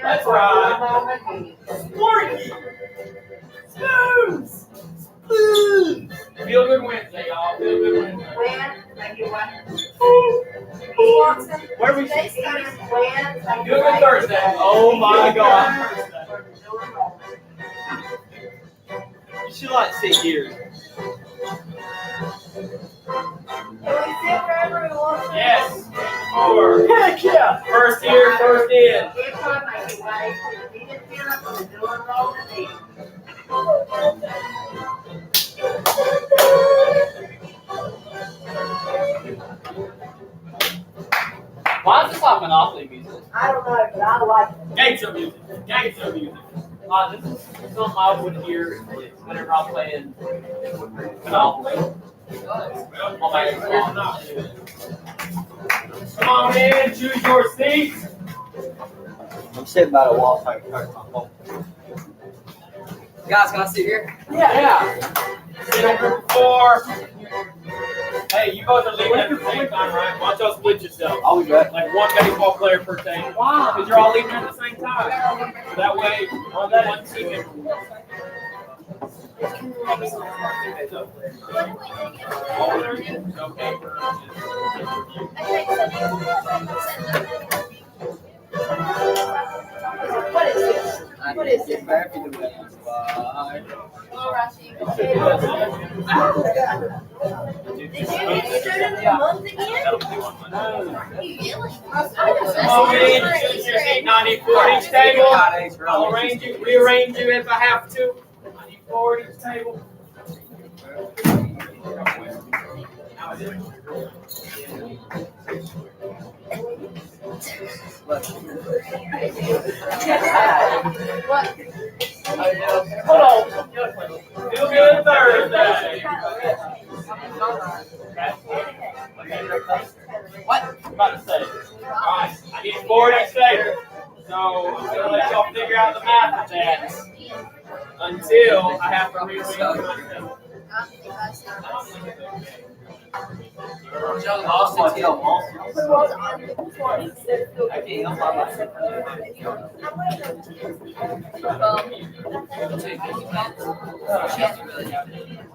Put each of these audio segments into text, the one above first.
That's right. Sporty. Spoons. Spoons. Feel good Wednesday, y'all. Feel good Wednesday. Where we should Feel good Thursday. Oh my God. You should like sit here. Yes. Four. Heck yeah. First here, first in. Why is this like Monopoly music? I don't know, but I like it. Gangster music. Gangster music. This is something I would hear whenever I'm playing Monopoly. Come on in, choose your seats. I'm sitting by the wall so I can turn my phone. Guys, can I sit here? Yeah. Sit in group 4. Hey, you both are leaving at the same time, right? Why don't y'all split yourself? I'll be back. Like one baseball player per table. Wow. Because you're all leaving at the same time. So that way, only one team can. What is this? What is this? Did you get student of the month again? Come in, choose your seat, 94 at each table. I'll rearrange you if I have to. 94 at each table. Hold on. Feel good Thursday. What? I'm about to say. Alright, I need 4 at each table. So I'm gonna let y'all figure out the math of that until I have to rearrange myself.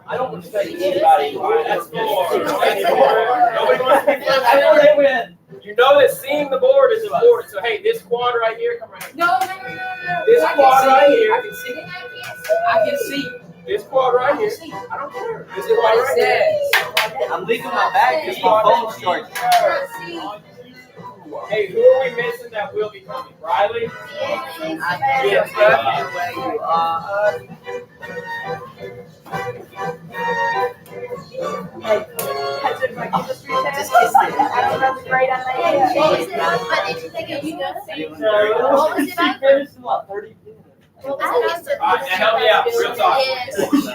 I don't respect anybody. That's 4. Nobody wants to be left. They win. You know that seeing the board is important. So hey, this quad right here, come right here. No. This quad right here. I can see. I can see. This quad right here. I don't care. This is quad right here. I'm leaving my bag because my phone's charged. Hey, who are we missing that will be coming? Riley? Yes, where you are. Has it my chemistry test? I don't know the grade I made. What was it She finished in like 30 minutes. Alright, now help me out. Real talk.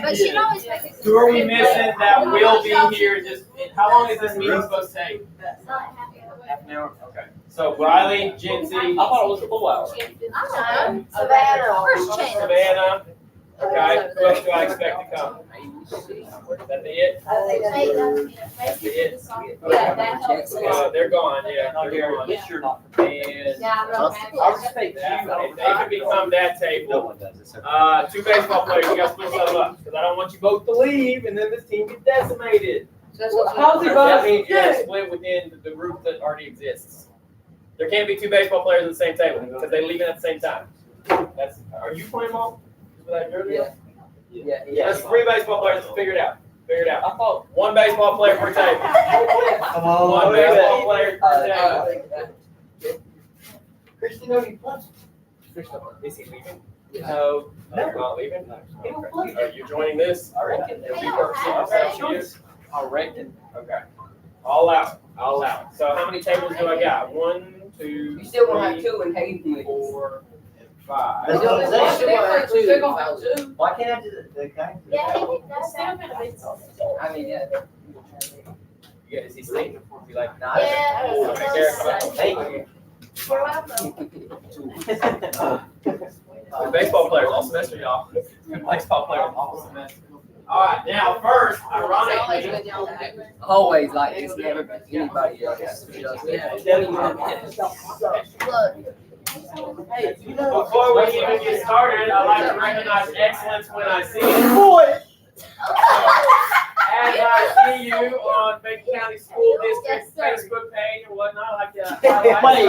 But she'd always make it. Who are we missing that will be here? Just how long is this meeting supposed to take? Half an hour? Okay. So Riley, Jency. I thought it was a full hour. Savannah. Okay. Who else do I expect to come? Is that it? That's it. They're gone. Yeah, they're gone. You're not. And I'll just take that, two. if they can become that No table. one does it. 2 baseball players. You got to split them up because I don't want you both to leave and then this team gets decimated. How's it That means you got to split within the group that already exists. There can't be 2 baseball players at the same table because they leave it at the same time. That's. Are you playing ball? Yeah. There's 3 baseball players. Figure it out. Figure it out. I thought 1 baseball player per table. Come on. 1 baseball player per table. Christian only plus. Is he leaving? No. He's not leaving? Are you joining this? I reckon. I reckon. Okay. All out. All out. So how many tables do I got? 1, 2, You still gonna have 3, 2 and Hayden. 4, and 5. Let's go. They're gonna have 2. Why can't I do the okay? I mean, yeah. Yeah, is he sleeping? Is he like, nah? Yeah. Hey. You're welcome. Baseball players all semester, y'all. Baseball players all semester. All right, now first, ironically, Always like it's never been anybody else. Look, Before we even get started, I'd like to recognize excellence when I see it. Boy! As I see you on Macon County School District Facebook page and whatnot, I like to Wait.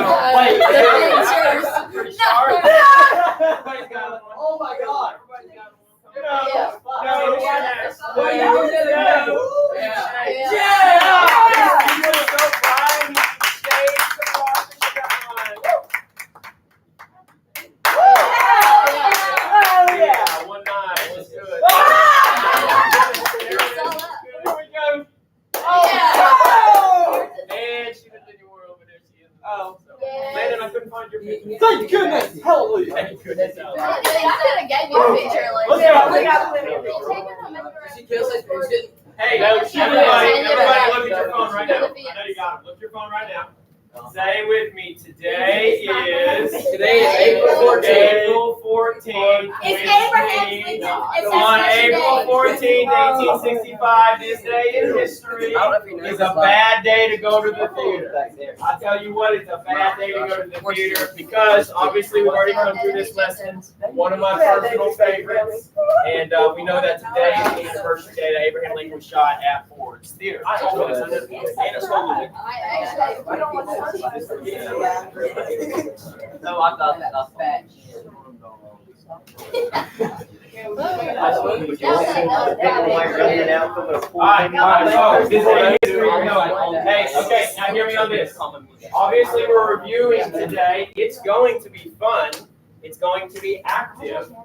Pretty sharp. Everybody's got one. Oh my God. Everybody's got one. Yeah. You were so fine. You stayed so far. Oh yeah. 1-9. What's good? Here we go. And she didn't think you were over there. She is. Oh. Landon, I couldn't find your picture. Thank goodness. Hallelujah. Thank goodness. I could have gave you a picture like Let's that. go. We got plenty of pictures. She kills it, but she didn't. Hey, everybody look at your phone right now. I know you got it. Look at your phone right now. Say with me. Today is April 14th. April 14th. It's Abraham's Lincoln. On April 14th, 1865, this day in history is a bad day to go to the theater. I tell you what, it's a bad day to go to the theater because obviously we've already come through this lesson. One of my personal favorites, and we know that today is the anniversary day that Abraham Lincoln was shot at Ford's Theater. I don't want to. No, I thought that was bad. Alright, so this is history. Hey, okay, now hear me on this. Obviously, we're reviewing today. It's going to be fun. It's going to be active.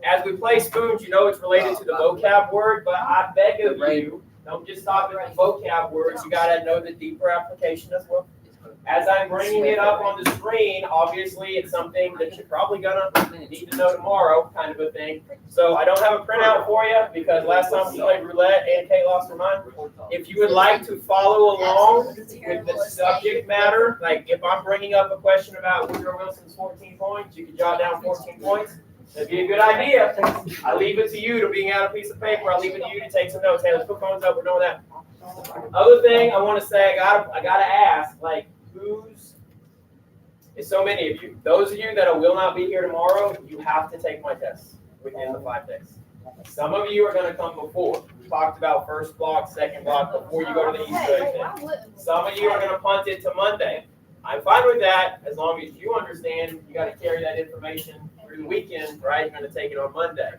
As we play spoons, you know it's related to the vocab word, but I beg of you, don't just stop at the vocab words. You gotta know the deeper application as well. As I'm bringing it up on the screen, obviously it's something that you're probably gonna need to know tomorrow, kind of a thing. So I don't have a printout for you because last time we played roulette and Kate lost her mind. If you would like to follow along with the subject matter, like if I'm bringing up a question about Woodrow Wilson's 14 points, you can jot down 14 points. That'd be a good idea. I leave it to you to bring out a piece of paper. I leave it to you to take some notes. Hey, let's put phones up. We're doing that. Other thing I want to say, I gotta ask, like, it's so many of you. Those of you that will not be here tomorrow, you have to take my tests within the 5 days. Some of you are going to come before. We talked about first block, second block before you go to the Easter egg thing. Some of you are going to punt it to Monday. I'm fine with that as long as you understand you got to carry that information through the weekend, right? You're going to take it on Monday.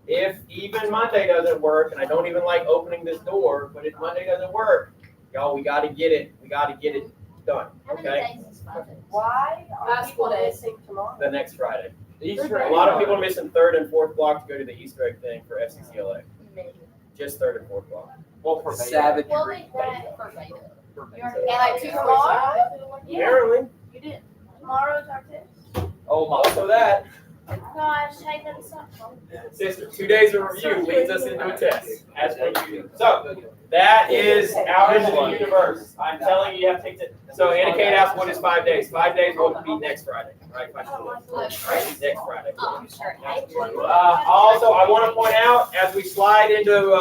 If even Monday doesn't work, and I don't even like opening this door, but if Monday doesn't work, y'all, we got to get it. We got to get it done. Okay? Why are people missing tomorrow? The next Friday. Easter A lot of people are missing third and fourth block to go to the Easter egg thing for FCCLA. Just third and fourth block. Well, for Savage. Well, wait, that. And like tomorrow? Apparently. You did. Tomorrow's our test. Oh my. Also that. Gosh, I done something. Sister, 2 days of review leads us into a test. As per you. So, that is out into the universe. I'm telling you, you have to take it. So, Anna Kate asked, what is 5 days? 5 days will be next Friday, right? Next Friday. Also, I want to point out, as we slide into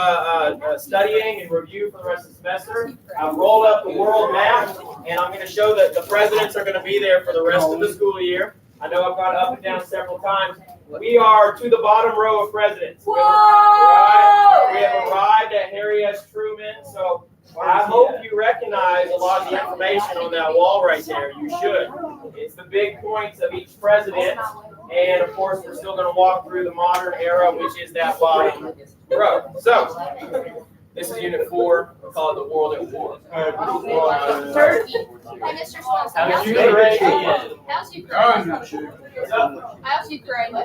studying and review for the rest of the semester, I've rolled up the world map, and I'm going to show that the presidents are going to be there for the rest of the school year. I know I've gone up and down several times. We are to the bottom row of presidents. We have arrived at Harry S. Truman, so I hope you recognize a lot of the information on that wall right there. You should. It's the big points of each president, and of course, we're still going to walk through the modern era, which is that bottom row. So, this is Unit 4. We call it the World at War. Hey, Mr. Swanson. How's Ukraine? How's Ukraine? How's Ukraine?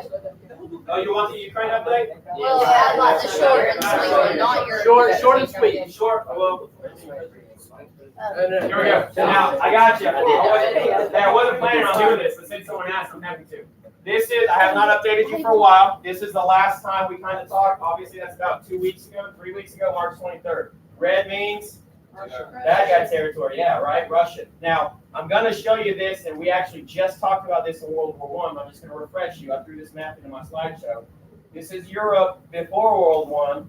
Oh, you want the Ukraine update? Well, I'd like the short and sweet, not your. Short and sweet. Short. Well, here we go. Now, I got you. I wasn't planning on doing this, but since someone asked, I'm happy to. This is, I have not updated you for a while. This is the last time we kind of talked. Obviously, that's about 2 weeks ago, 3 weeks ago, March 23rd. Red means bad guy territory. Yeah, right? Russian. Now, I'm going to show you this, and we actually just talked about this in World War I. I'm just going to refresh you. I threw this map into my slideshow. This is Europe before World War I,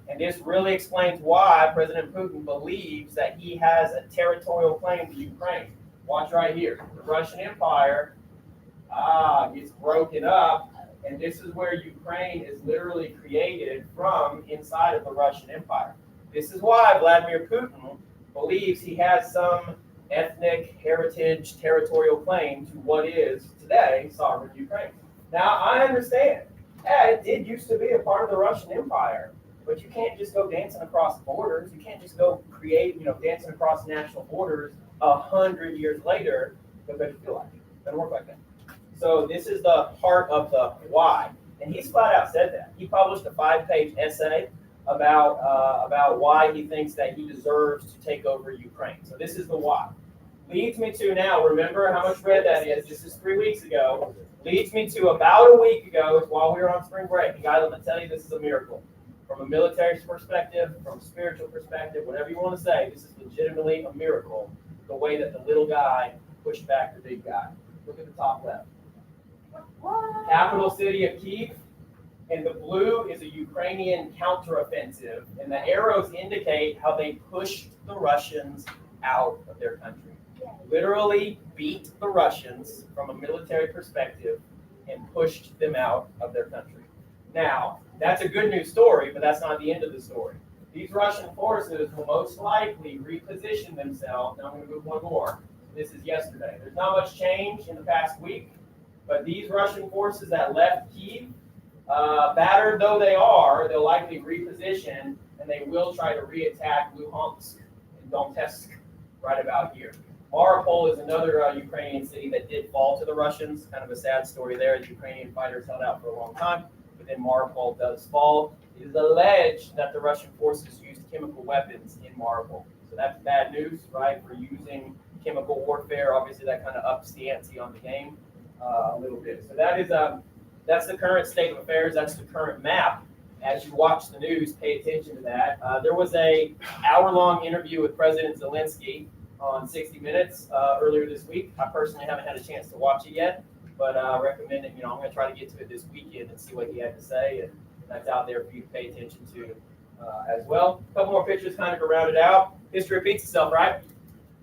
and this really explains why President Putin believes that he has a territorial claim to Ukraine. Watch right here. The Russian Empire gets broken up. And this is where Ukraine is literally created from inside of the Russian Empire. This is why Vladimir Putin believes he has some ethnic, heritage, territorial claim to what is today sovereign Ukraine. Now, I understand, it did used to be a part of the Russian Empire, but you can't just go dancing across borders. You can't just go create, dancing across national borders 100 years later because you feel like it. It doesn't work like that. So this is the heart of the why. And he's flat out said that. He published a 5-page essay about why he thinks that he deserves to take over Ukraine. So this is the why. Leads me to now, remember how much red that is. This is 3 weeks ago. Leads me to about a week ago, while we were on spring break. And guys, I'm going to tell you, this is a miracle. From a military perspective, from a spiritual perspective, whatever you want to say, this is legitimately a miracle. The way that the little guy pushed back the big guy. Look at the top left. Capital city of Kyiv, and the blue is a Ukrainian counter-offensive, and the arrows indicate how they pushed the Russians out of their country. Literally beat the Russians from a military perspective and pushed them out of their country. Now, that's a good news story, but that's not the end of the story. These Russian forces will most likely reposition themselves. Now I'm going to move one more. This is yesterday. There's not much change in the past week. But these Russian forces that left Kyiv, battered though they are, they'll likely reposition, and they will try to reattack Luhansk and Donetsk right about here. Mariupol is another Ukrainian city that did fall to the Russians. Kind of a sad story there. The Ukrainian fighters held out for a long time, but then Mariupol does fall. It is alleged that the Russian forces used chemical weapons in Mariupol. So that's bad news, right, for using chemical warfare. Obviously, that kind of ups the ante on the game. A little bit. So that is that's the current state of affairs. That's the current map. As you watch the news, pay attention to that. There was a hour-long interview with President Zelensky on 60 Minutes earlier this week. I personally haven't had a chance to watch it yet, but I recommend it. I'm going to try to get to it this weekend and see what he had to say, and that's out there for you to pay attention to as well. A couple more pictures kind of to round it out. History repeats itself, right?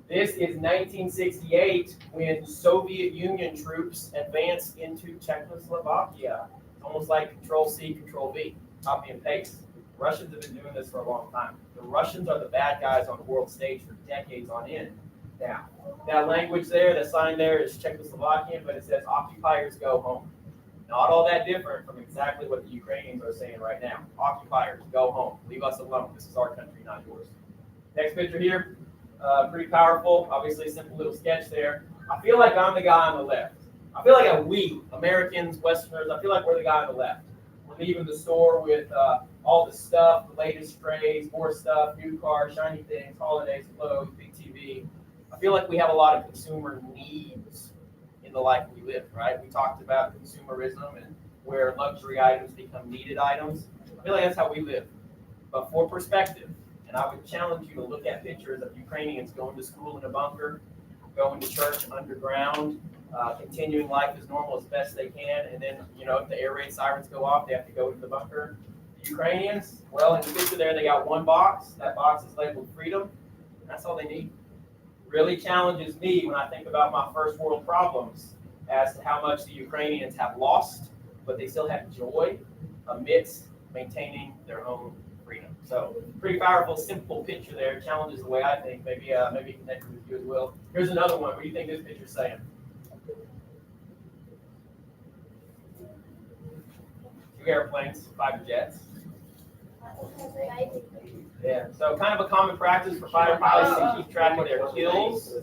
This is 1968 when Soviet Union troops advanced into Czechoslovakia. It's almost like Control-C, Control-V, copy and paste. The Russians have been doing this for a long time. The Russians are the bad guys on the world stage for decades on end. Now, that language there, that sign there is Czechoslovakian, but it says occupiers go home. Not all that different from exactly what the Ukrainians are saying right now. Occupiers, go home. Leave us alone. This is our country, not yours. Next picture here. Pretty powerful. Obviously, a simple little sketch there. I feel like I'm the guy on the left. I feel like we, Americans, Westerners, I feel like we're the guy on the left. We're leaving the store with all the stuff, the latest craze, more stuff, new cars, shiny things, holidays, clothes, big TV. I feel like we have a lot of consumer needs in the life we live, right? We talked about consumerism and where luxury items become needed items. I feel like that's how we live. But for perspective, and I would challenge you to look at pictures of Ukrainians going to school in a bunker, going to church underground, continuing life as normal as best they can, and then, if the air raid sirens go off, they have to go to the bunker. The Ukrainians, well, in the picture there, they got one box. That box is labeled freedom, and that's all they need. Really challenges me when I think about my first world problems as to how much the Ukrainians have lost, but they still have joy amidst maintaining their own freedom. So pretty powerful, simple picture there. Challenges the way I think. Maybe connected with you as well. Here's another one. What do you think this picture's saying? 2 airplanes, 5 jets. Yeah. So kind of a common practice for fighter pilots to keep track of their kills.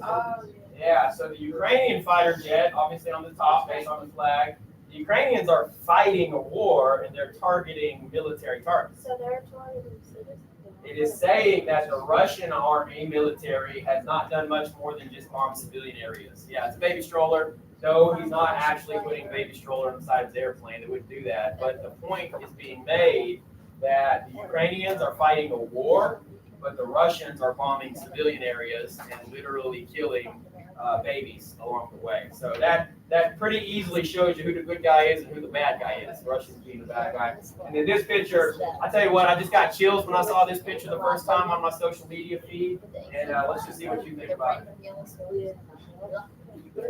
Yeah. So the Ukrainian fighter jet, obviously on the top, based on the flag. The Ukrainians are fighting a war and they're targeting military targets. So they're targeting citizens. It is saying that the Russian army military has not done much more than just bomb civilian areas. Yeah, it's a baby stroller. No, he's not actually putting a baby stroller inside his airplane. They wouldn't do that. But the point is being made that the Ukrainians are fighting a war, but the Russians are bombing civilian areas and literally killing babies along the way. So that pretty easily shows you who the good guy is and who the bad guy is. The Russians being the bad guy. And in this picture, I tell you what, I just got chills when I saw this picture the first time on my social media feed. And let's just see what you think about it.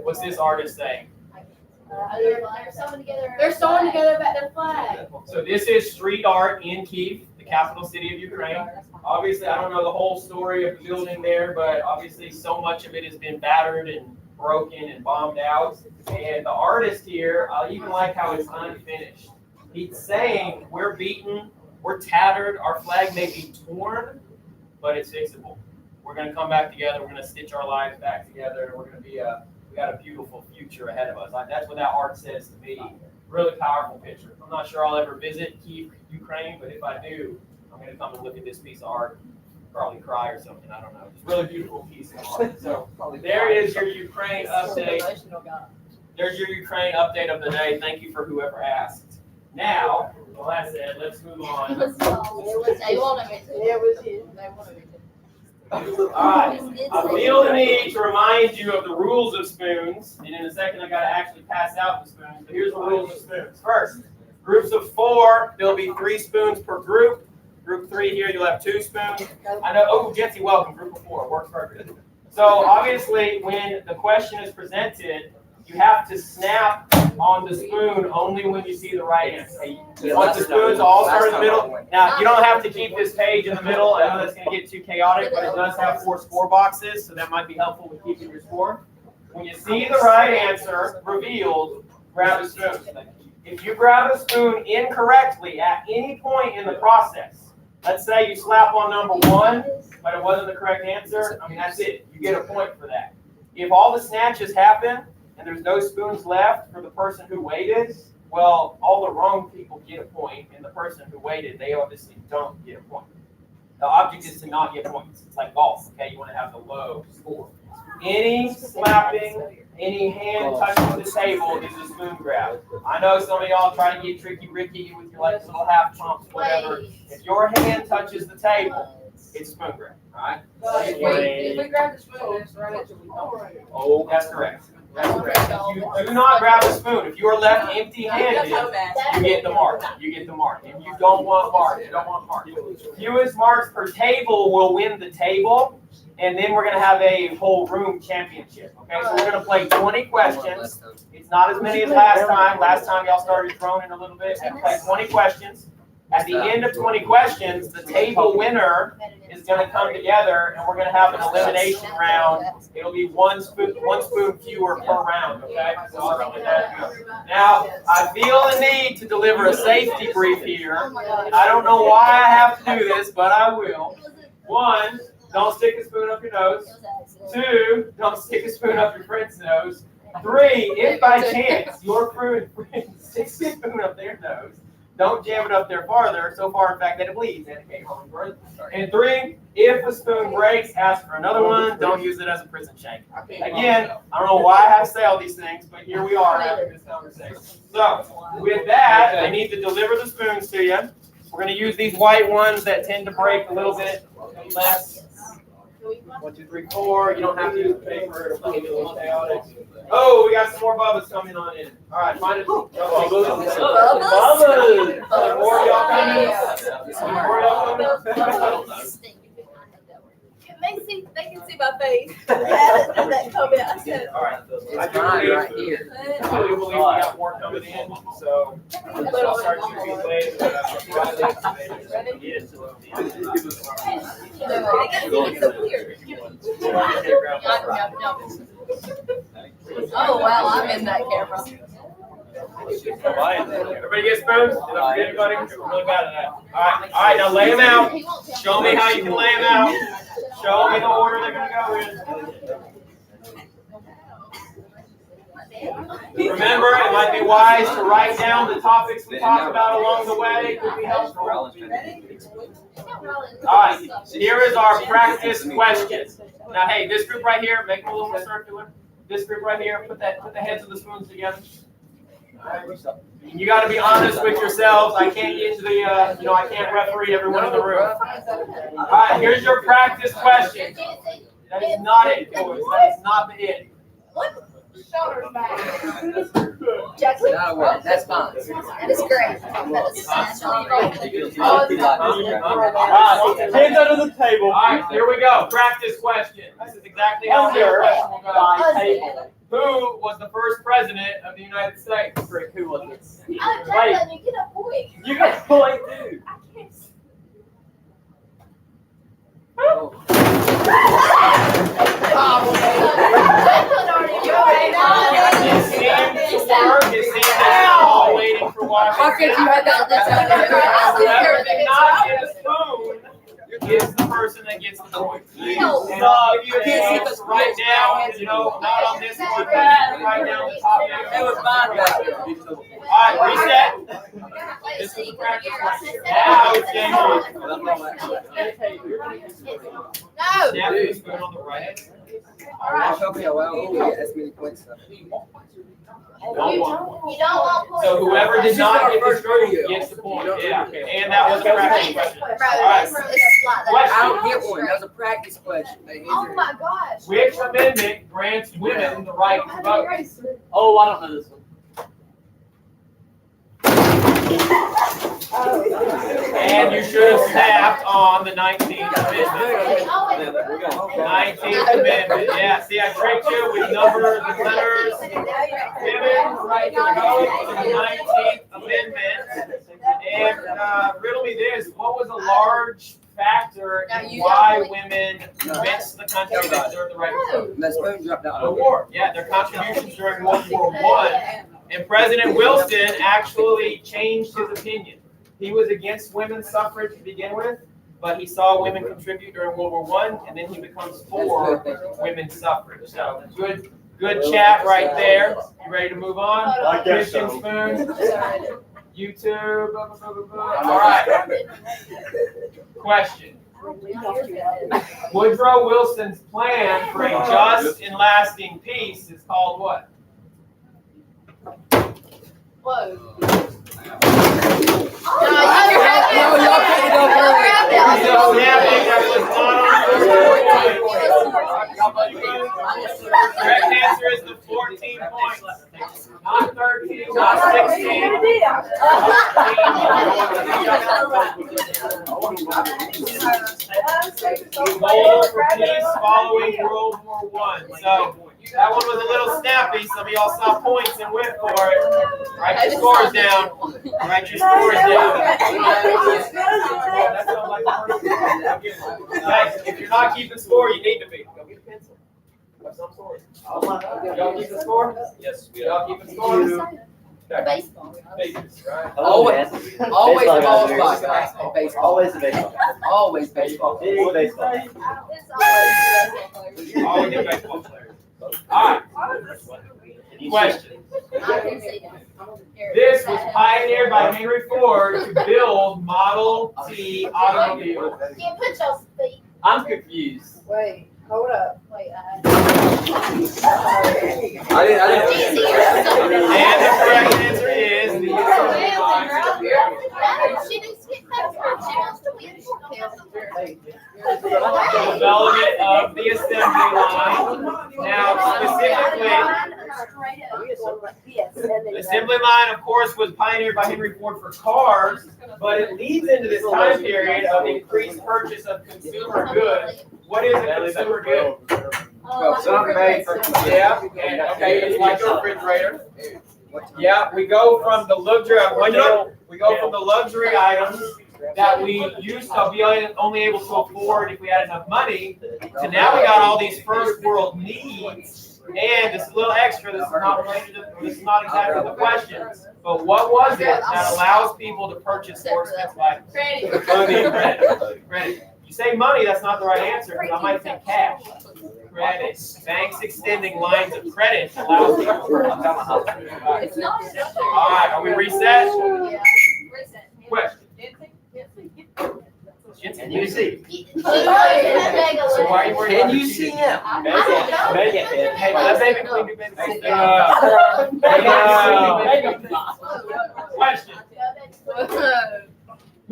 What's this artist saying? They're sewing together about their flag. So this is street art in Kyiv, the capital city of Ukraine. Obviously, I don't know the whole story of the building there, but obviously so much of it has been battered and broken and bombed out. And the artist here, I even like how it's unfinished. He's saying, we're beaten, we're tattered, our flag may be torn, but it's fixable. We're going to come back together, we're going to stitch our lives back together, and we're going to be we got a beautiful future ahead of us. That's what that art says to me. Really powerful picture. I'm not sure I'll ever visit Kyiv, Ukraine, but if I do, I'm going to come and look at this piece of art, probably cry or something, I don't know. It's a really beautiful piece of art. So there is your Ukraine update. There's your Ukraine update of the day. Thank you for whoever asked. Now, well, that's it. Let's move on. They wanted me to. It was you. They wanted me to. All right. I feel the need to remind you of the rules of spoons, and in a second I got to actually pass out the spoons. But here's the rules of spoons. First, groups of 4, there'll be 3 spoons per group. Group 3 here, you'll have 2 spoons. I know. Oh, Jesse, welcome. Group of 4 works perfect. So obviously, when the question is presented, you have to snap on the spoon only when you see the right answer. You want the spoons all start in the middle. Now, you don't have to keep this page in the middle. I know that's going to get too chaotic, but it does have 4 score boxes, so that might be helpful with keeping your score. When you see the right answer revealed, grab a spoon. If you grab a spoon incorrectly at any point in the process, let's say you slap on number 1, but it wasn't the correct answer, I mean, that's it. You get a point for that. If all the snatches happen, and there's no spoons left for the person who waited, well, all the wrong people get a point, and the person who waited, they obviously don't get a point. The object is to not get points. It's like golf, okay? You want to have the low score. Any slapping, any hand touching the table is a spoon grab. I know some of y'all try to get tricky Ricky with your like little half pumps, whatever. If your hand touches the table, it's spoon grab, all right? If we grab the spoon, it's right after we don't. Oh, that's correct. That's correct. You do not grab a spoon. If you are left empty-handed, you get the mark. You get the mark. If you don't want mark, you don't want mark. Fewest marks per table will win the table, and then we're going to have a whole room championship. Okay, so we're going to play 20 questions. It's not as many as last time. Last time y'all started droning a little bit. We're going to play 20 questions. At the end of 20 questions, the table winner is going to come together, and we're going to have an elimination round. It'll be one spoon fewer per round, okay? So I'll get that going. Now, I feel the need to deliver a safety brief here. I don't know why I have to do this, but I will. 1, don't stick a spoon up your nose. 2, don't stick a spoon up your friend's nose. 3, if by chance your friend sticks a spoon up their nose, don't jam it up there farther, so far in fact that it bleeds. And 3, if a spoon breaks, ask for another one. Don't use it as a prison shank. Again, I don't know why I have to say all these things, but here we are having this conversation. So, with that, I need to deliver the spoons to you. We're going to use these white ones that tend to break a little bit less. 1, 2, 3, 4. You don't have to use the paper. It'll be a little chaotic. Oh, we got some more bubbles coming on in. All right, find it. Bubbles. More of y'all coming? Some more of y'all coming? They can see my face. Yeah, that comment. I said. All right. I do believe we got more coming in, so I'll start shooting these later. Oh, wow, I'm in that camera. Everybody get spoons? Did I forget anybody? We're really bad at that. All right, now lay them out. Show me how you can lay them out. Show me the order they're going to go in. Remember, it might be wise to write down the topics we talked about along the way. Could be helpful. All right, here is our practice question. Now, hey, this group right here, make them a little more circular. This group right here, put the heads of the spoons together. You got to be honest with yourselves. I can't get to the, I can't referee everyone in the room. All right, here's your practice question. That is not it, boys. That is not the it. Shoulders back. Jackson. That's fine. That is great. That is Hands under the table. All right, here we go. Practice question. This is exactly how the question will go. By table. Who was the first president of the United States? Rick, who was it? Jacqueline, you get a point. You got a point too. I can't see. Jacqueline already It seemed to work. It seemed that you're all waiting for Washington. How could you have that? Whoever did not get a spoon is the person that gets the point. And No. I'll give you a chance right now, you know, not on this one, but right down the top. It was mine back there. All right, reset. This is the practice question. Now it's game No. Snap the spoon on the right. Okay, well, we get as many points. Don't want one. You don't want points. So whoever did not get the spoon gets the point. Yeah, and that was a practice question. Bro, All right. this is like that. Question. I don't get one. That was a practice question. Oh my gosh. Which amendment grants women the right to vote? Oh, I don't know this one. And you should have snapped on the 19th Amendment. 19th Amendment, yeah, see, I tricked you with numbers and letters. Women, right to vote on the 19th Amendment. And riddle me this, what was a large factor in why women convinced the country they deserved the right to vote? The spoon dropped out. The war, yeah, their contributions during World War I. And President Wilson actually changed his opinion. He was against women's suffrage to begin with, but he saw women contribute during World War I, and then he becomes for women's suffrage. So good chat right there. You ready to move on? I guess Christian so. Spoon, YouTube, blah, blah, blah, blah, blah. All right. Question. Woodrow Wilson's plan for a just and lasting peace is called what? Whoa. Correct answer is the 14 points. Not 13, not 16. Goal for peace following World War I. So that one was a little snappy. Some of y'all saw points and went for it. Write your scores down. Write your scores down. Guys, if you're not keeping score, you need to be. Go get a pencil. Have some score. Y'all keep the score? Yes, we are keeping score. Baseball. Babies, right? Always ball spot, guys. Baseball. Always a baseball. Always baseball. Big baseball. It's always All the baseball players. All right. Question. This was pioneered by Henry Ford to build Model T automobiles. Can't put your feet. I'm confused. Wait, hold up. Wait, I didn't. And the correct answer is the assembly line. she needs to get better. She wants to win. Development of the assembly line. Now, specifically, the assembly line, of course, was pioneered by Henry Ford for cars, but it leads into this time period of increased purchase of consumer goods. What is a consumer good? Something made for. Yeah, and okay, it's like a refrigerator. Yeah, we go from the luxury items that we used to be only able to afford if we had enough money, to now we got all these first world needs. And this is a little extra. This is not related to. This is not exactly the question. But what was it that allows people to purchase more expensive items? Credit. You say money, that's not the right answer, because I might think cash. Credit. Banks extending lines of credit allows people to purchase. All right, are we reset? Question. Can you see? So why are you worried? Can you see him? Megan. Hey, let baby queen do baby queen. Question.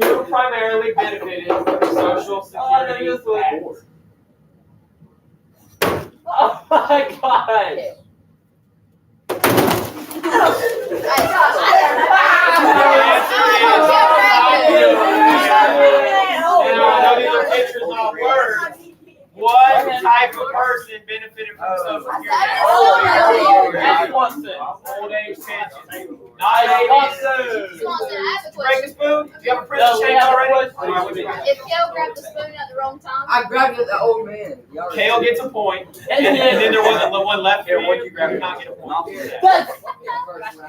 Who primarily benefited from the Social Security Act? Oh my God. And I know these are pictures, not words. What type of person benefited from Social Security Act? ladies. Swanson, I have a Break the question. spoon? Do you have a prison change already? If Kale grabbed the spoon at the wrong time, I grabbed it, the old man. Kale gets a point, and then there wasn't the one left for you. You not get a point.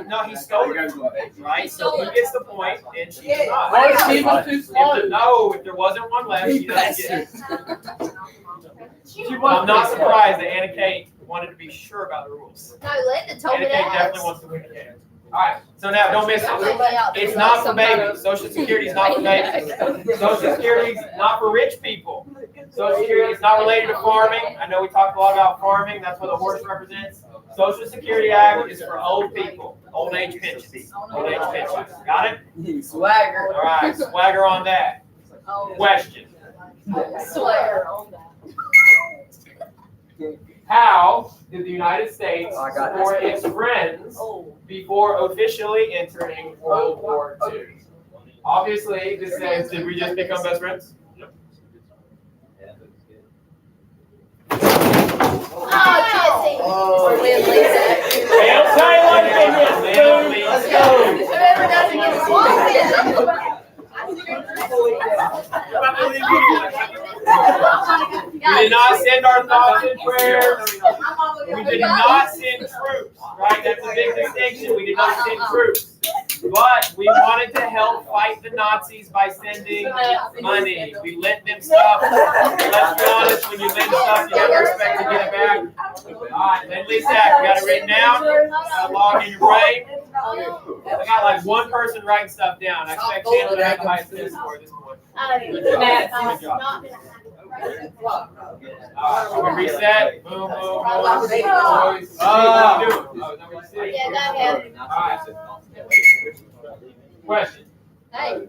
No, he stole it, right? So he gets the point, and she does not. What if she was too small? If there wasn't one left, she doesn't get it. I'm not surprised that Anna Kate wanted to be sure about the rules. no, Linda told Anna me Kate that. definitely wants to win the game. All right, so now don't miss it. It's not for babies. Social Security is not for babies. Social Security is not for rich people. Social Security is not related to farming. I know we talked a lot about farming. That's what the horse represents. Social Security Act is for old people, old age pensions. Old age pensions. Got it? Swagger. All right, swagger on that. Question. Swear on that. How did the United States Oh, I got support its friends before officially entering World War II? Obviously, this says, did we just become best friends? Oh, Jesse. Hey, I'll tell you one thing, Let's go. Whoever doesn't get a point. We did not send our thoughts and prayers. We did not send troops, right? That's a big distinction. We did not send troops. But we wanted to help fight the Nazis by sending money. We lent them stuff. Let's be honest, when you lend stuff, you never expect to get it back. All right, lend lease act. You got it written down. Log in your brain. I got like one person writing stuff down. I expect Chandler to have the highest score at this point. Good job. All right, we reset. Boom, boom, boom. Oh, is that what you said? Yeah, go ahead. All right. Question. Hey.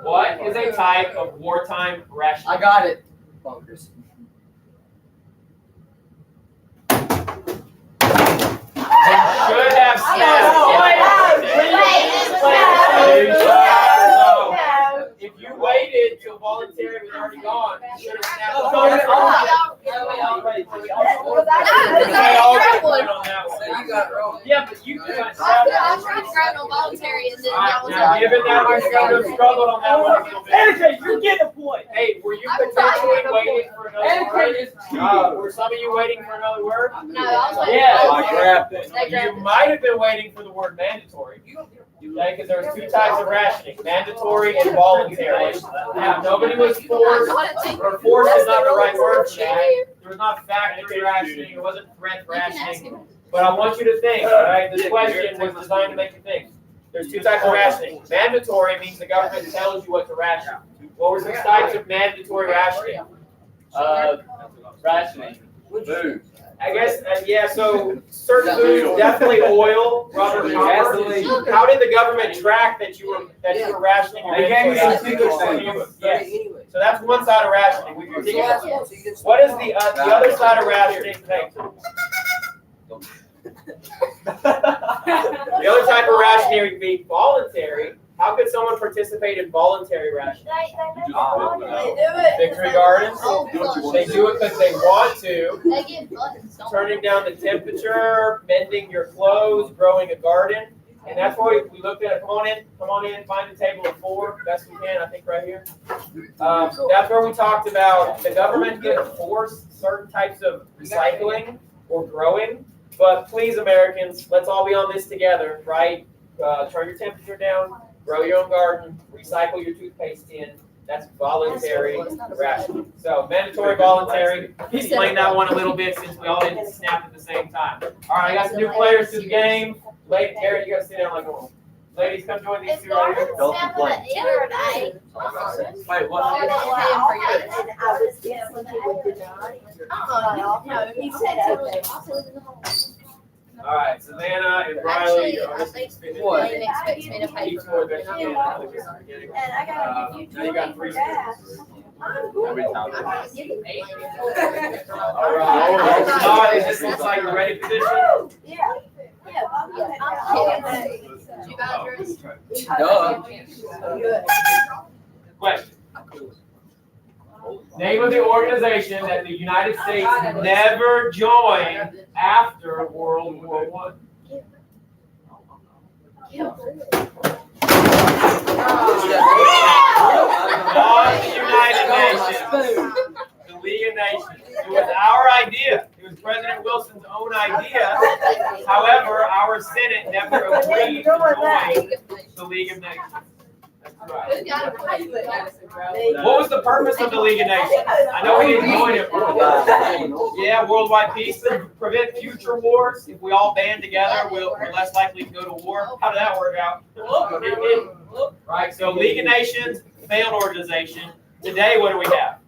What is a type of wartime rationing? I got it. Bunkers. Should have snapped. If you waited till voluntary was already gone, you should have snapped. You got it wrong. Yeah, but you could have I snapped. tried to grab no voluntary and then All that right, was now given that I struggled on that one a little bit. Annika, you get the point. Hey, were you potentially waiting for another word? Were some of you waiting for another word? No, I was waiting. Yeah. I grabbed it. They You grabbed it. might have been waiting for the word mandatory. Okay, because there's two types of rationing, mandatory and voluntary. Now, nobody was forced, or forced is not the right word for that. There was not factory rationing, it wasn't threat rationing. But I want you to think, all right, this question was designed to make you think. There's two types of rationing. Mandatory means the government tells you what to ration. What were some types of mandatory rationing? Rationing. Food. I guess, yeah, so certain foods, definitely oil, rubber, gasoline. How did the government track that you were rationing your They gave me some mandatory secret rationing? Yes. So that's one side of rationing. We can figure out. What is the other side of rationing? Hey. The other type of rationing would be voluntary. How could someone participate in voluntary rationing? Victory Gardens. They do it because they want to. They get buttons, don't they? Turning down the temperature, mending your clothes, growing a garden. And that's why we looked at it. Come on in, find a table of 4, best we can, I think right here. That's where we talked about the government can force certain types of recycling or growing. But please, Americans, let's all be on this together, right? Turn your temperature down, grow your own garden, recycle your toothpaste tin. That's voluntary rationing. So mandatory, voluntary. Explain that one a little bit since we all didn't snap at the same time. All right, I got some new players to the game. Ladies, Garrett, you gotta sit down like normal. Ladies, come join these two right here. Don't complain. Wait, what? No, he said that. All right, Savannah and Riley. Actually, I think What? Lane expects me to pay Each for score it. that you can. And I gotta give you Now you got 3 gas. Every time. All right. Is this looks like the ready position? Yeah. Yeah. You got yours? Duh. Question. Name of the organization that the United States never joined after World War I. Not the United Nations. The League of Nations. It was our idea. It was President Wilson's own idea. However, our Senate never agreed to join the League of Nations. That's right. What was the purpose of the League of Nations? I know we didn't join it for yeah, worldwide peace to prevent future wars. If we all band together, we're less likely to go to war. How did that work out? Right. So League of Nations, failed organization. Today, what do we have?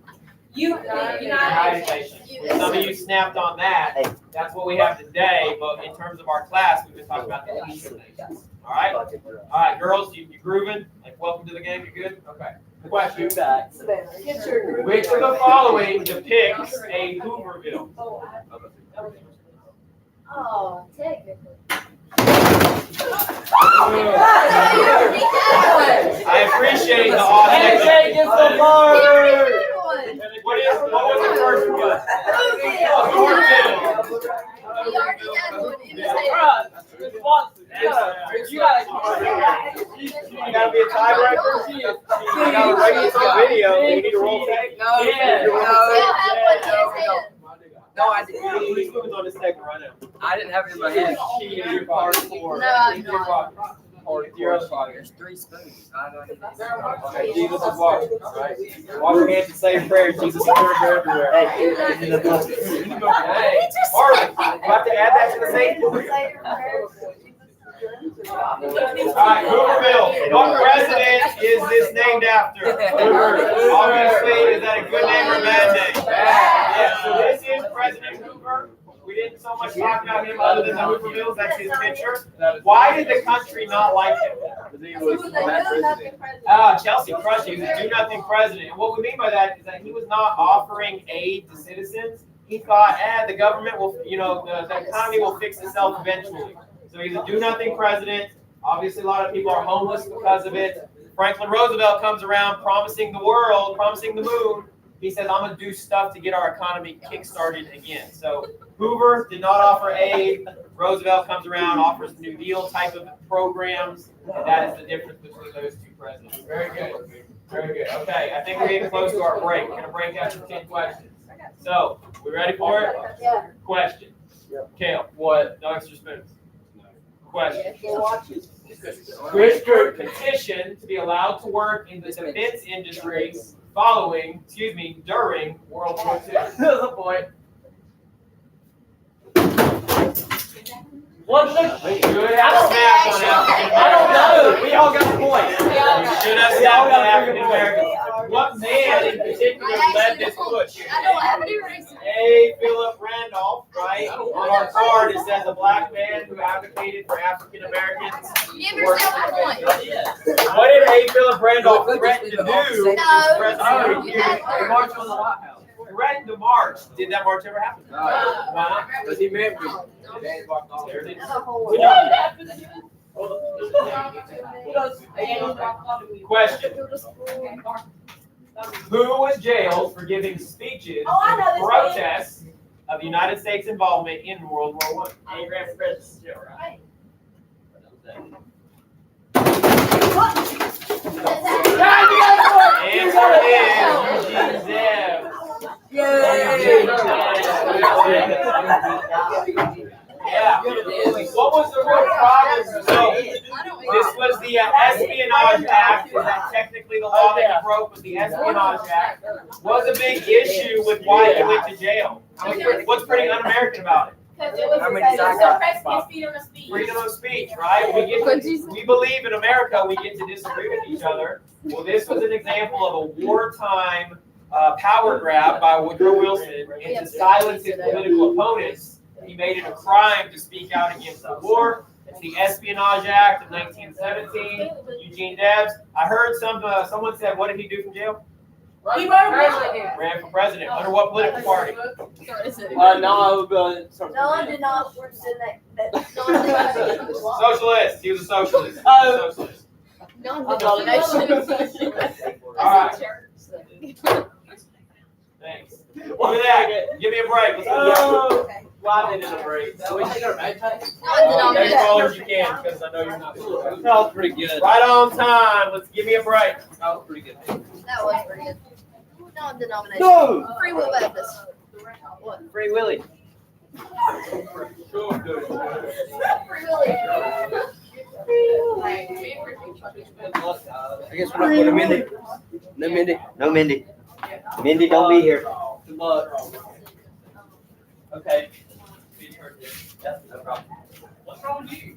United Nations. Some of you snapped on that. That's what we have today. But in terms of our class, we've been talking about the League of Nations. All right. All right, girls, you grooving? Like, welcome to the game. You good? Okay. Question. Which of the following depicts a Hooverville? Oh, technically. I appreciate the authentic. What was the first one? Hooverville. We already had one in the state. You gotta be a tiebreaker. You gotta write some video. You need to roll tape. No, I didn't. Please move on this second right now. I didn't have it in my head. There's 3 spoons. Okay, Jesus is watching. Right? Wash your hands and say a prayer. Jesus is everywhere. Hey, Marvin, you have to add that to the same. All right, Hooverville. What president is this named after? Obviously, is that a good name or a bad name? Yeah, so this is President Hoover. We didn't so much talk about him other than the Hoovervilles. That's his picture. Why did the country not like him? Chelsea crushed him. He was a do-nothing president. And what we mean by that is that he was not offering aid to citizens. He thought, the government will, the economy will fix itself eventually. So he's a do-nothing president. Obviously, a lot of people are homeless because of it. Franklin Roosevelt comes around promising the world, promising the moon. He says, I'm going to do stuff to get our economy kick-started again. So Hoover did not offer aid. Roosevelt comes around, offers New Deal type of programs. And that is the difference between those two presidents. Very good. Very good. Okay, I think we're getting close to our break. We're going to break after 10 questions. So, we ready for it? Yeah. Question. Kale, what? No extra spoons. Question. Which group petitioned to be allowed to work in the defense industries during World War II? That's a point. What's the? You should have snapped on African I don't Americans. know. We all got the point. You should have snapped on African Americans. What man in particular led this push? I don't have any reason. A. Philip Randolph, right? On our card, it says a black man who advocated for African Americans. Give yourself a point. What did A. Philip Randolph threaten to do? as president of the Union? They marched on the White House. Threatened to march. Did that march ever happen? Why not? Because he meant me. There it is. Question. Who was jailed for giving speeches in protests of the United States involvement in World War I? A. Grant Prince. Right. Answer is Eugene Debs. Yeah. What was the real problem? So this was the Espionage Act. Is that technically the law that he broke? Was the Espionage Act was a big issue with why he went to jail. What's pretty un-American about it? Because it was Freedom of speech, right? We believe in America we get to disagree with each other. Well, this was an example of a wartime power grab by Woodrow Wilson and to silence his political opponents. He made it a crime to speak out against the war. It's the Espionage Act of 1917. Eugene Debs. I heard someone said, what did he do from jail? He ran Ran for president. Under what political party? No, did not work in that. Socialist. He was a socialist. Socialist. Non-denominational. All right. Thanks. Look at that. Give me a break. Let's go. 5-minute break. So we take our break time? Take as long as you can, because I know you're not. That was pretty good. Right on time. Let's give me a break. That was pretty good. That was pretty good. Non-denominational. No! Free will Baptist. What? Free Willy. Sure, good. Free Willy. I guess we're not putting Mindy. No Mindy. No Mindy. Mindy, don't be here. Good luck. Okay. Yep, no problem. What's wrong with you?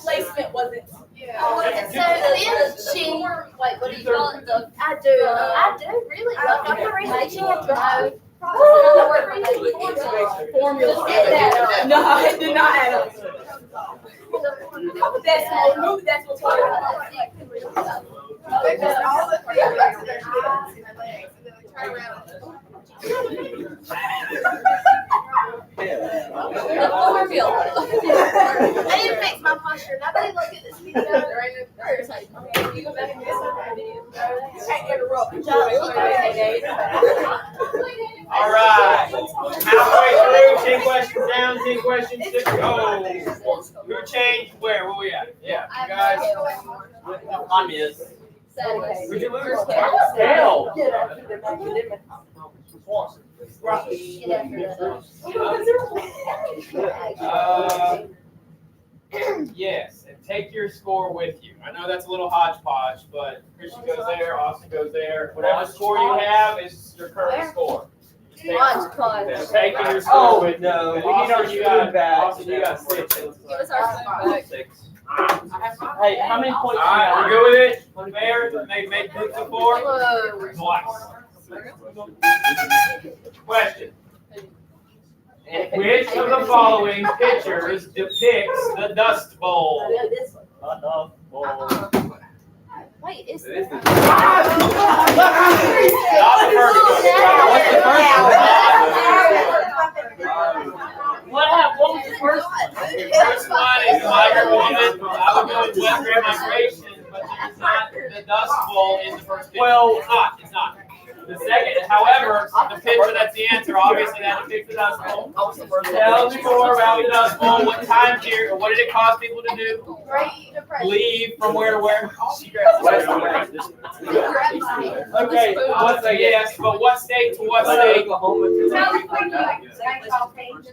Placement wasn't. And so then she, wait, what do you call it? I do really. Like, I'm the reason she had to know. Formula. No, it did not add up. That's all the turn around. The floor bill. I need to fix my posture. Nobody look at this video. You go back and do All right. Halfway through, 10 questions down, 10 questions to go. Who changed where? Where we at? Yeah, you guys. I'm is. Would you lose? Hell. Yes, and take your score with you. I know that's a little hodgepodge, but Christian goes there, Austin goes there. Whatever score you have is your current score. Just taking your score with you. no, we need Austin, our you got, spoon back. Austin, you got 6. Give us our spoon back. 6. Hey, how many points? All right, we go with it. Fair. They made groups of 4. Whoa. Twice. Question. Which of the following pictures depicts the Dust Bowl? Wait, is This is- Not the first one. What's the first What was the first one? First one is migrant woman. I would go with Western migration, but there's not the Dust Bowl in the first picture. Well, it's not. It's not. The second, however, the picture that's the answer. Obviously, that depicts the Dust Bowl. Tell me more about the Dust Bowl. What time period? What did it cause people to do? Leave from where to where? Okay, what's a yes? But what state to what state? Oklahoma to New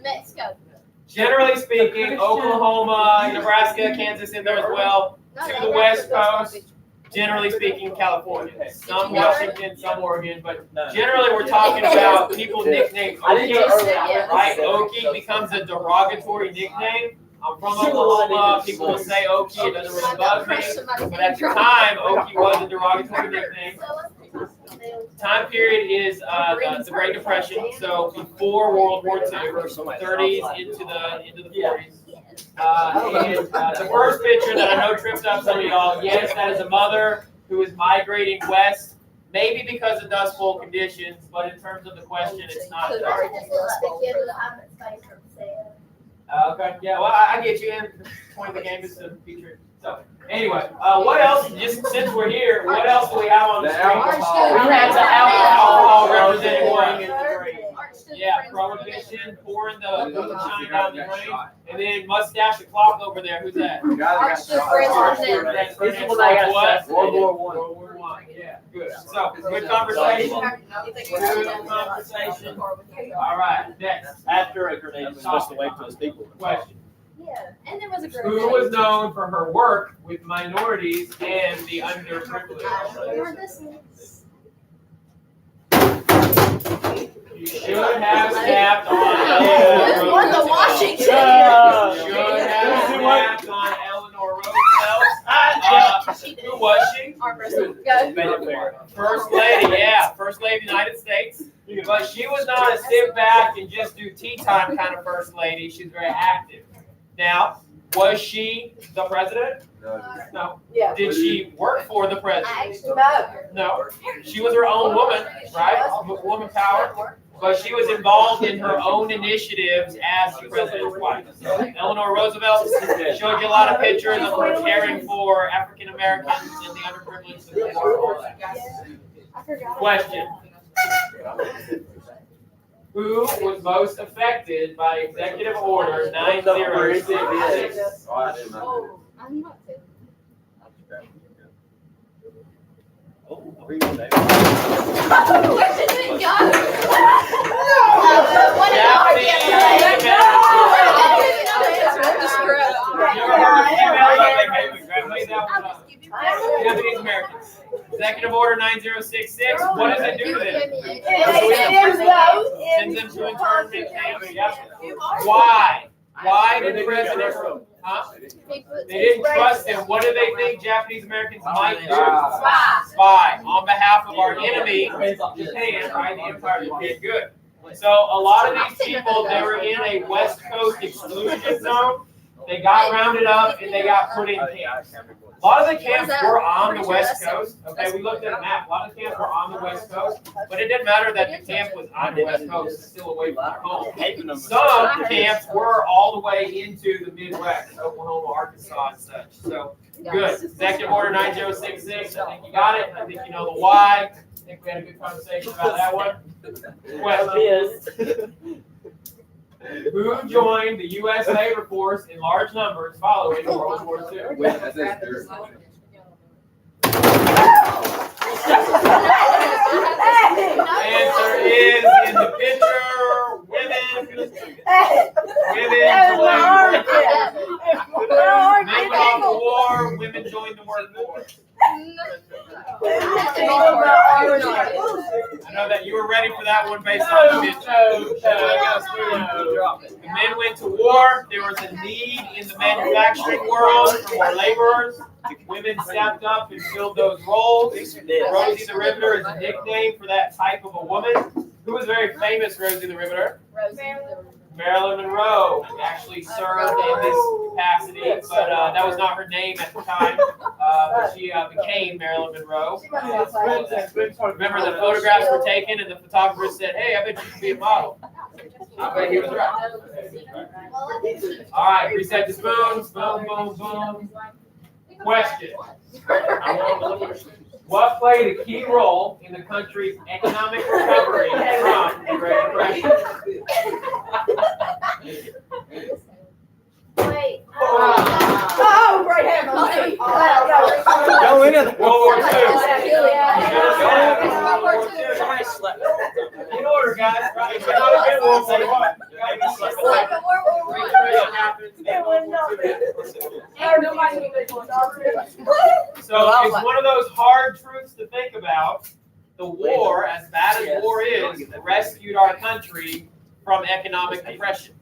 Mexico? Generally speaking, Oklahoma, Nebraska, Kansas in there as well. To the West Coast. Generally speaking, California. Some Washington, some Oregon, but generally we're talking about people nicknamed Okie, right? Okie becomes a derogatory nickname. I'm from Oklahoma, people will say Okie, it doesn't really bug me, but at the time, Okie was a derogatory nickname. Time period is the Great Depression, so before World War II, 30s into the 40s. And the first picture that I know trips up some of y'all, yes, that is a mother who is migrating west, maybe because of Dust Bowl conditions, but in terms of the question, it's not. Okay, yeah, well, I get you, and the point of the game is to feature. So, anyway, what else, just since we're here, what else do we have on the screen? We have the alcohol representing one. Yeah, prohibition, pouring the moonshine down the drain, and then mustache the clock over there. Who's that? World War I. World War I. Yeah, good. So, good conversation. Good conversation. All right, next. After a grenade was supposed to wait till his people. Question. Yeah, and there was a group. Who was known for her work with minorities and the underprivileged? You should have snapped on Won the Washington. Should have snapped on Eleanor Roosevelt. Who was she? First lady, yeah, First Lady of the United States. But she was not a sit back and just do tea time kind of first lady. She's very active. Now, was she the president? No. Yeah. Did she work for the president? No. No. She was her own woman, right? Woman power. But she was involved in her own initiatives as the president's wife. So Eleanor Roosevelt showed you a lot of pictures of her caring for African Americans and the underprivileged. Question. Who was most affected by Executive Order 9066? I'm not too. Where you going, David? Where did it go? What Japanese Americans. Executive Order 9066. What does it do to them? Sends them to internment camps. Yep. Why? Why did the president? Huh? They didn't trust him. What do they think Japanese Americans might do? Spy on behalf of our enemy, Japan, right? The Empire of Japan. Good. So a lot of these people, they were in a West Coast exclusion zone. They got rounded up and they got put in camps. A lot of the camps were on the West Coast. Okay, we looked at a map. A lot of the camps were on the West Coast, but it didn't matter that the camp was on the West Coast. It's still away from home. Some camps were all the way into the Midwest, Oklahoma, Arkansas, and such. So good. Executive Order 9066. I think you got it. I think you know the why. I think we had a good conversation about that one. Question. Who joined the U.S. labor force in large numbers following World War II? Answer is in the picture. Women men off the war. Women joined the workforce. I know that you were ready for that one based on the picture. The men went to war. There was a need in the manufacturing world for more laborers. Women stepped up and filled those roles. Rosie the Riveter is a nickname for that type of a woman. Who was very famous, Rosie the Riveter? Marilyn Monroe actually served in this capacity, but that was not her name at the time. But she became Marilyn Monroe. Remember, the photographs were taken, and the photographer said, "Hey, I bet you could be a model." I bet he was right. All right, reset the spoons. Boom, boom, boom. Question. What played a key role in the country's economic recovery from the Great Depression? Wait. Oh, right hand. Go in it. World War II. World War II. Somebody slept. In order, guys. Right? It's not a good World War I. Like a World War So it's one of those hard truths to think about. The war, as bad as war is, rescued our country from economic depression.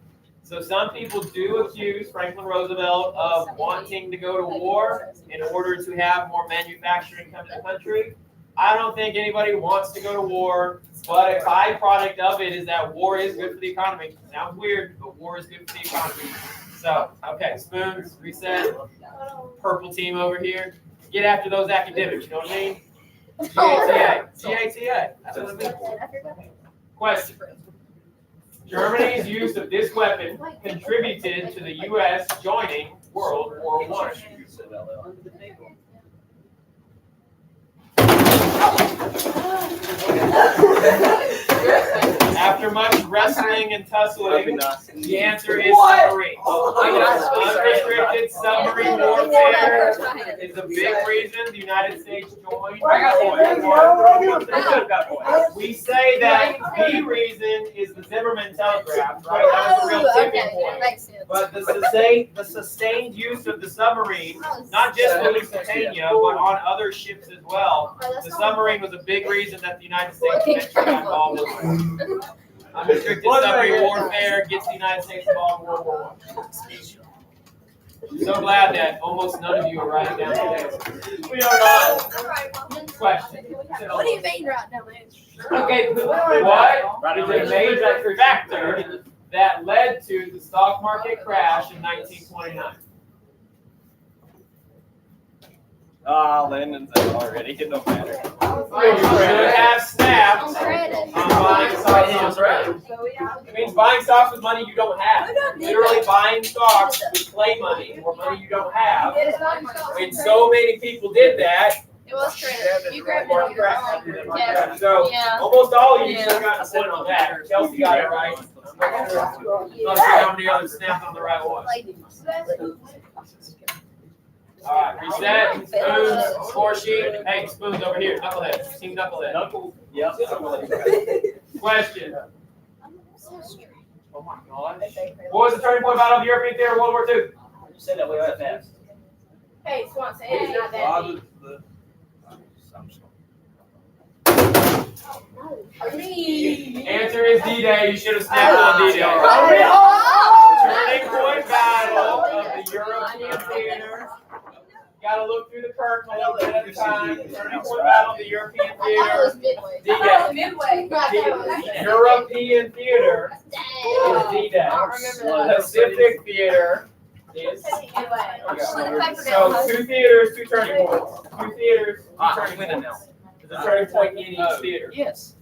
So some people do accuse Franklin Roosevelt of wanting to go to war in order to have more manufacturing come to the country. I don't think anybody wants to go to war, but a byproduct of it is that war is good for the economy. Sounds weird, but war is good for the economy. So, okay, spoons, reset. Purple team over here. Get after those academics, you know what I mean? GATA. GATA. That's what it means. Question. Germany's use of this weapon contributed to the U.S. joining World War I. After much wrestling and tussling, the answer is submarine. Unrestricted submarine warfare is a big reason the United States joined. We say that the reason is the Zimmerman telegraph, right? That was the real tipping point. But the sustained use of the submarine, not just in Lusitania, but on other ships as well. The submarine was a big reason that the United States got involved in the war. Unrestricted submarine warfare gets the United States involved in World War I. So glad that almost none of you are writing down today. We are not. Question. What do you mean right now, man? Okay, what is a major factor that led to the stock market crash in 1929? Landon's there already. It don't matter. You should have snapped on buying stocks on credit. It means buying stocks with money you don't have. Literally buying stocks with play money or money you don't have. And so many people did that. It was credit. You grabbed it on your own. Yeah. So Yeah. almost all of you should have gotten a point on that. Chelsea got it right. I'm not sure how many others snapped on the right one. All right, reset, spoons, score sheet. Hey, spoons over here, knucklehead, team knucklehead. Knuckle. Yep. Question. Oh my gosh. What was the turning point battle of the European theater of World War II? You said that way right fast. Hey, Swanson, it's not that deep. Answer is D-Day. You should have snapped on D-Day. Turning point battle of the European theater. Gotta look through the curtain a little bit at a time. Turning point battle of the European theater. D-Day. The European theater is D-Day. Pacific theater is. Anyway. So 2 theaters, 2 turning points. 2 theaters, 2 turning points. There's a turning point in each theater. Yes.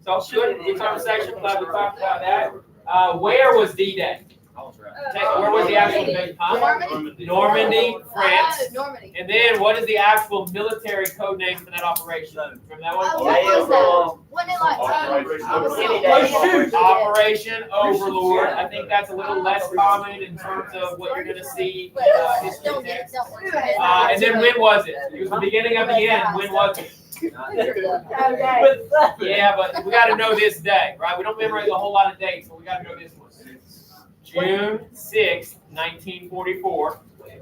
So good conversation. Glad we talked about that. Where was D-Day? I was right. Where was the actual date? Huh? Normandy, France. Normandy. And then what is the actual military code name for that operation? Remember that one? What was that? When it like, Operation Overlord. I think that's a little less common in terms of what you're going to see in history don't get text. don't worry. And then when was it? It was the beginning of the end. When was it? Okay. Yeah, but we got to know this day, right? We don't memorize a whole lot of dates, but we got to know this one. June 6th, 1944.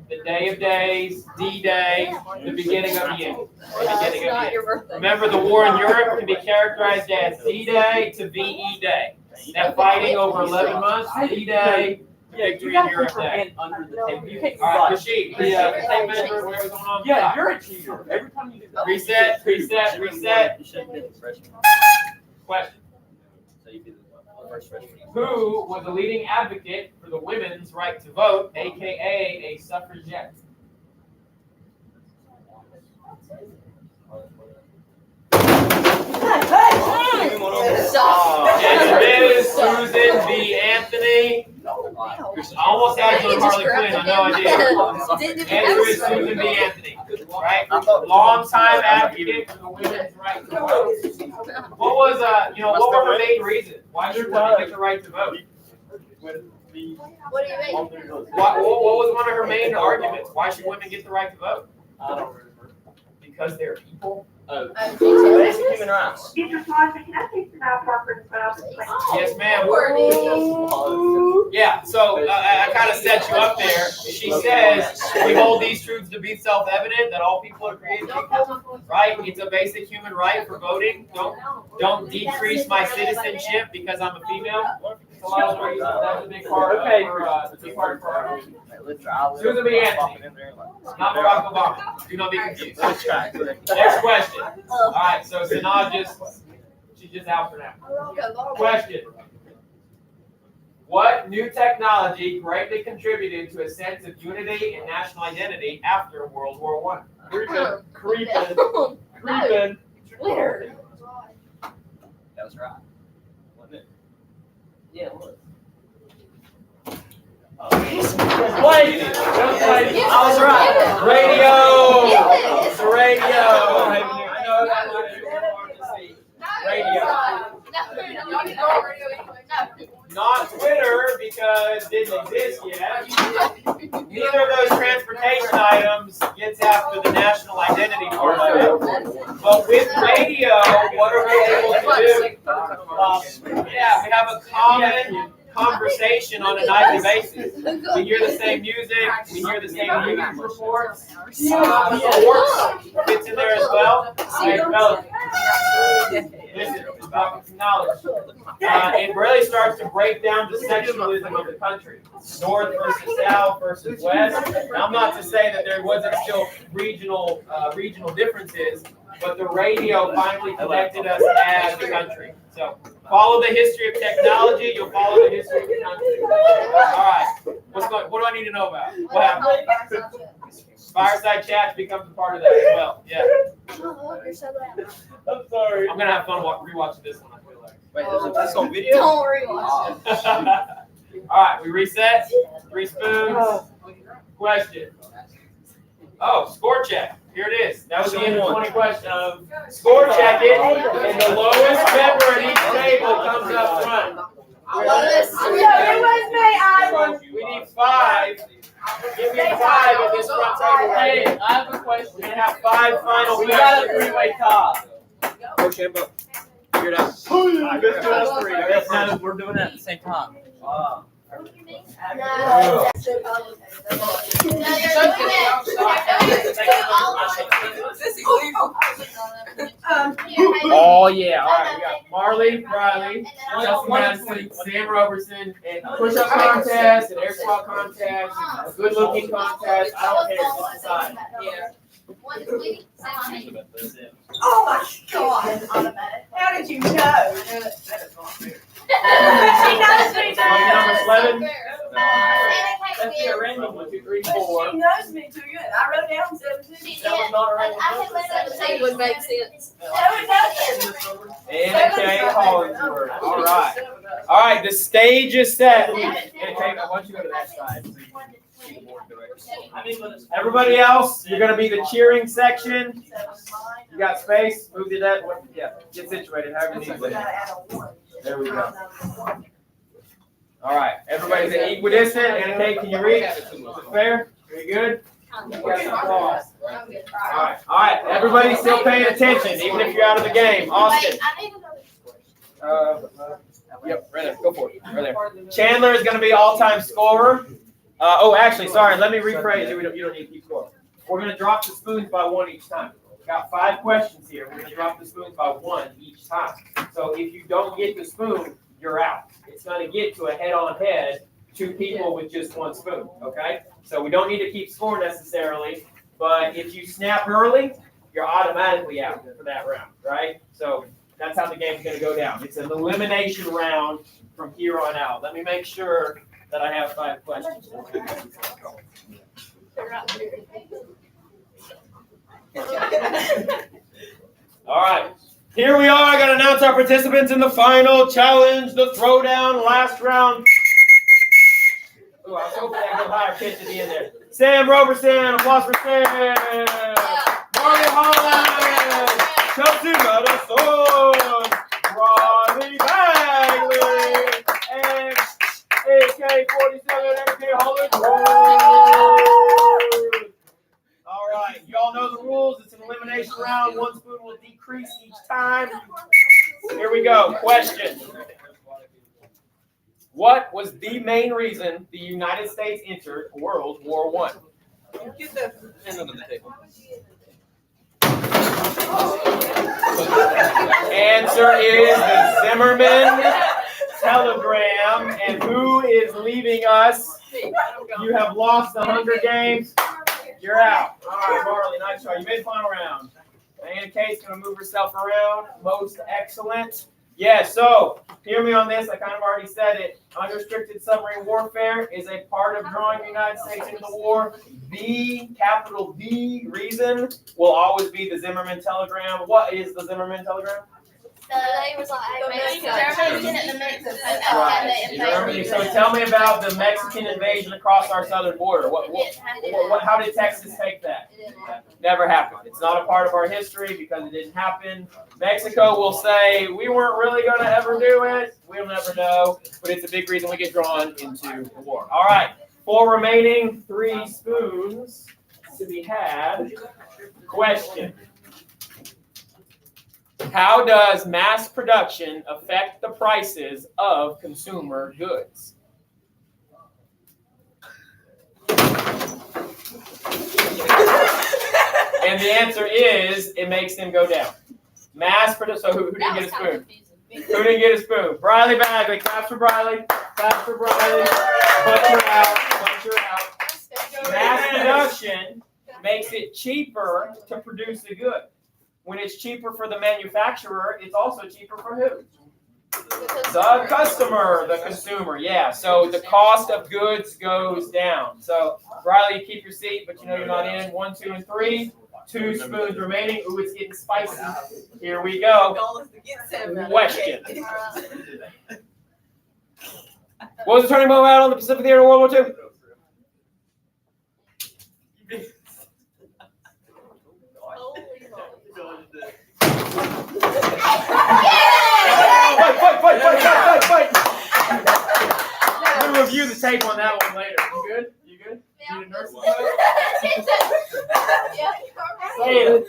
The day of days, D-Day, the beginning of the end. The beginning of the end. Remember, the war in Europe can be characterized as D-Day to VE Day. That fighting over 11 months, D-Day, victory in Europe Day. Under the table. You can't. All right, Rashid, the tape measure, whatever's going on. Yeah, you're a cheater. Every time you do that. Reset, reset, reset. You should have been a freshman. Question. So you did the first freshman. Who was the leading advocate for the women's right to vote, aka a suffragette? Ms. Susan B. Anthony. I almost had to Harley Quinn. I know I did. Answer is Susan B. Anthony. Right? Long-time advocate for the women's right to vote. What was what were her main reasons? Why should women get the right to vote? What do you mean? What was one of her main arguments? Why should women get the right to vote? I don't remember. Because they're people. Oh. Basic human rights. Teacher Swanson, can I take some out for Yes, ma'am. Yeah, so I kind of set you up there. She says, we hold these truths to be self-evident, that all people are created equal, right? It's a basic human right for voting. Don't decrease my citizenship because I'm a female. It's a lot of reasons. That's a big part for our Susan B. Anthony, not Barack Obama. Do not be confused. Next question. All right, so Sanaa she's just out for now. Question. What new technology greatly contributed to a sense of unity and national identity after World War I? Creeping. Where? That was right. Wasn't it? Yeah, it was. Wait! I was right. Radio! It's the radio! I know that might be a little hard to see. Not Twitter because it didn't exist yet. Neither of those transportation items gets after the national identity part of it. But with radio, what are we able to do? Yeah, we have a common conversation on a nightly basis. We hear the same music, we hear the same news reports. Sports fits in there as well. Hey, fellas, listen, it's about knowledge. It really starts to break down the sectionalism of the country. North versus South versus West. Now, I'm not to say that there wasn't still regional differences, but the radio finally connected us as a country. So follow the history of technology, you'll follow the history of the country. All right. What do I need to know about? What happened? Fireside chat becomes a part of that as well. Yeah. Oh, you're so loud. I'm sorry. I'm gonna have fun rewatching this one, I feel like. Wait, this on video? Don't rewatch it. All right, we reset. 3 spoons. Question. Oh, score check. Here it is. That was the end of 20 questions. Score check it, and the lowest member in each table comes up front. It was me, I was. We need 5. Give me 5 at this front table right Hey, here. I have a question. We have 5 final We got a questions. 3-way tie. Okay, but figure it out. Let's do us 3. No, we're doing it at the same time. No. Oh, yeah. All right, we got Marley, Riley, Chelsea Madison, Sam Robertson, and push-up contest, and air squat contest, a good-looking contest. I don't care. Just decide. Oh my God. How did you know? She knows me Number now. 11. be a random 1, 2, 3, 4. She knows me too good. I wrote down 17. She did, That was not a random I had number. let her say would make sense. No, it doesn't. Anna Kay Hollingsworth. All right. All right, the stage is set. Anna Kay, I want you to go to that side. Everybody else, you're going to be the cheering section. You got space? Move to that. Yeah, get situated. However you need to. There we go. All right, everybody's at equidistant. Anna Kay, can you read? Is it fair? Very good. All right. Everybody's still paying attention, even if you're out of the game. Austin. Wait, I need another question. Yep, right there. Go for it. Right there. Chandler is going to be all-time scorer. Actually, sorry. Let me rephrase it. You don't need to keep score. We're going to drop the spoons by 1 each time. We've got 5 questions here. We're going to drop the spoons by 1 each time. So if you don't get the spoon, you're out. It's going to get to a head-on head, 2 people with just 1 spoon. Okay? So we don't need to keep score necessarily, but if you snap early, you're automatically out for that round, right? So that's how the game's going to go down. It's an elimination round from here on out. Let me make sure that I have 5 questions. All right. Here we are. I got to announce our participants in the final challenge, the throwdown, last round. Ooh, I was hoping I could higher pitch at the end there. Sam Roberson, applause for Sam. Marley Holland, Chelsea Madison, Ronnie Bagley, and AK-47 MK Holland. All right, y'all know the rules. It's an elimination round. 1 spoon will decrease each time. Here we go. Question. What was the main reason the United States entered World War I? Answer is the Zimmerman telegram. And who is leaving us? You have lost the Hunger Games. You're out. All right, Marley, nice try. You made the final round. Anna Kay's going to move herself around. Most excellent. Yeah, so hear me on this. I kind of already said it. Unrestricted submarine warfare is a part of drawing the United States into the war. The capital D reason will always be the Zimmerman telegram. What is the Zimmerman telegram? It was like Germany. So tell me about the Mexican invasion across our southern border. How did Texas take that? Never happened. It's not a part of our history because it didn't happen. Mexico will say, we weren't really going to ever do it. We'll never know. But it's a big reason we get drawn into the war. All right. 4 remaining, 3 spoons to be had. Question. How does mass production affect the prices of consumer goods? And the answer is, it makes them go down. Mass production. So who didn't get a spoon? Who didn't get a spoon? Briley Bagley. Claps for Briley. Claps for Briley. Punch her out. Punch her out. Mass production makes it cheaper to produce a good. When it's cheaper for the manufacturer, it's also cheaper for who? The customer, the consumer, yeah. So the cost of goods goes down. So, Riley, you keep your seat, but you know you're not in. 1, 2, and 3. 2 spoons remaining. Ooh, it's getting spicy. Here we go. Question. What was the turning point out on the Pacific Theater in World War II? Fight. I'm gonna review the tape on that one later. You good? You good? You need a nurse? Say it.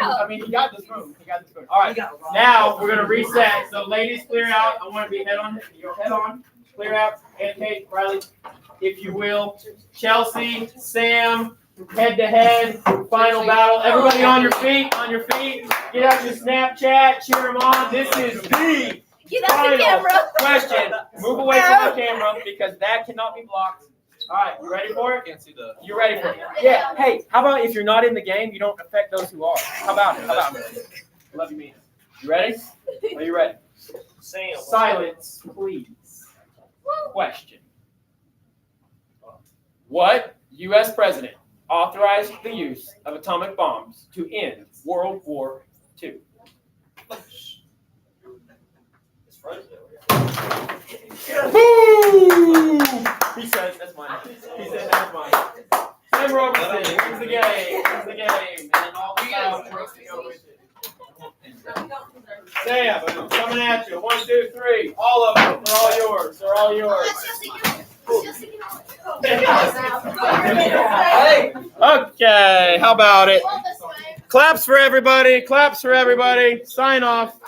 I mean, he got the spoon. All right. Now we're gonna reset. So, ladies, clear out. I want to be head on. Head on. Clear out. And Kate, Riley, if you will. Chelsea, Sam. Head to head, final battle. Everybody on your feet, Get out your Snapchat, cheer them on. This is the final question. Move away from the camera because that cannot be blocked. All right, you ready for it? Can't see the. You ready for it? Yeah. Hey, how about if you're not in the game, you don't affect those who are? How about it? Love you, man. You ready? Are you ready? Silence, please. Question. What U.S. president authorized the use of atomic bombs to end World War II? Boom! He says that's mine. He says that's mine. Sam Robertson wins the game. Wins the game. And all the out. Sam, coming at you. 1, 2, 3. All of them. They're all yours. They're all yours. Okay, how about it? Claps for everybody. Claps for everybody. Sign off.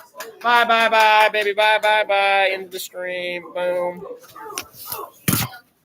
Bye, bye, bye, baby. Bye, bye, bye. End the stream. Boom.